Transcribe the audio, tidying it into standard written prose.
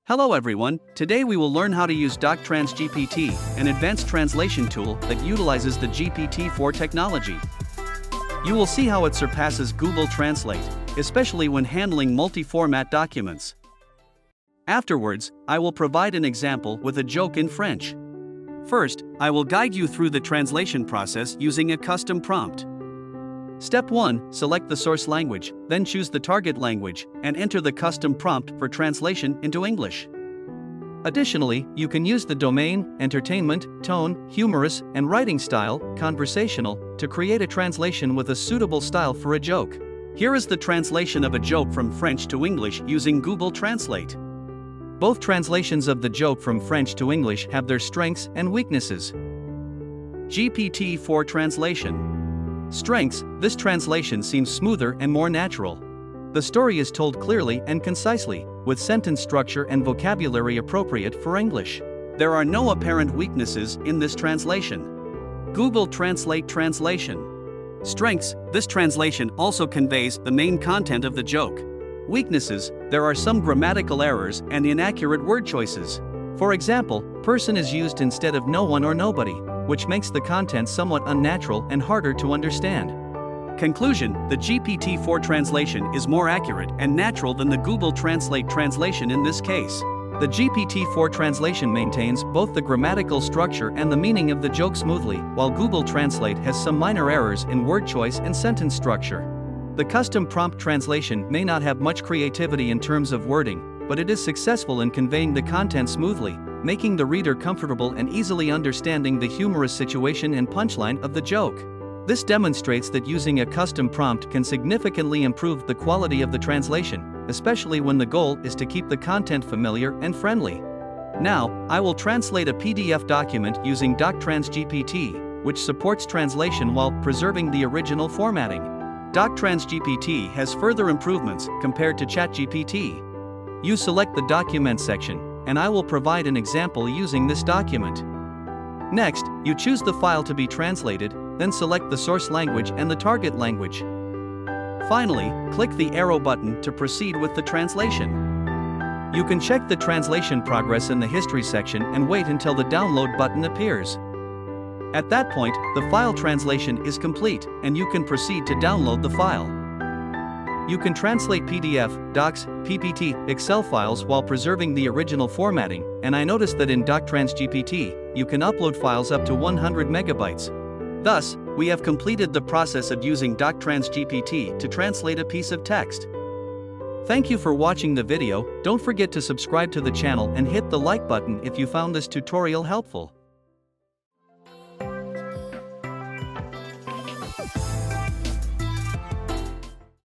Hello everyone, today we will learn how to use DocTransGPT, an advanced translation tool that utilizes the GPT-4 technology. You will see how it surpasses Google Translate, especially when handling multi-format documents. Afterwards, I will provide an example with a joke in French. First, I will guide you through the translation process using a custom prompt. Step 1. Select the source language, then choose the target language, and enter the custom prompt for translation into English. Additionally, you can use the domain, entertainment, tone, humorous, and writing style, conversational, to create a translation with a suitable style for a joke. Here is the translation of a joke from French to English using Google Translate. Both translations of the joke from French to English have their strengths and weaknesses. GPT-4 translation. Strengths: this translation seems smoother and more natural. The story is told clearly and concisely, with sentence structure and vocabulary appropriate for English. There are no apparent weaknesses in this translation. Google Translate translation. Strengths: this translation also conveys the main content of the joke. Weaknesses: there are some grammatical errors and inaccurate word choices. For example, person is used instead of no one or nobody, which makes the content somewhat unnatural and harder to understand. Conclusion: the GPT-4 translation is more accurate and natural than the Google Translate translation in this case. The GPT-4 translation maintains both the grammatical structure and the meaning of the joke smoothly, while Google Translate has some minor errors in word choice and sentence structure. The custom prompt translation may not have much creativity in terms of wording, but it is successful in conveying the content smoothly, making the reader comfortable and easily understanding the humorous situation and punchline of the joke. This demonstrates that using a custom prompt can significantly improve the quality of the translation, especially when the goal is to keep the content familiar and friendly. Now, I will translate a PDF document using DocTransGPT, which supports translation while preserving the original formatting. DocTransGPT has further improvements compared to ChatGPT. You select the document section, and I will provide an example using this document. Next, you choose the file to be translated, then select the source language and the target language. Finally, click the arrow button to proceed with the translation. You can check the translation progress in the history section and wait until the download button appears. At that point, the file translation is complete, and you can proceed to download the file. You can translate PDF, Docs, PPT, Excel files while preserving the original formatting, and I noticed that in DocTransGPT, you can upload files up to 100 megabytes. Thus, we have completed the process of using DocTransGPT to translate a piece of text. Thank you for watching the video. Don't forget to subscribe to the channel and hit the like button if you found this tutorial helpful.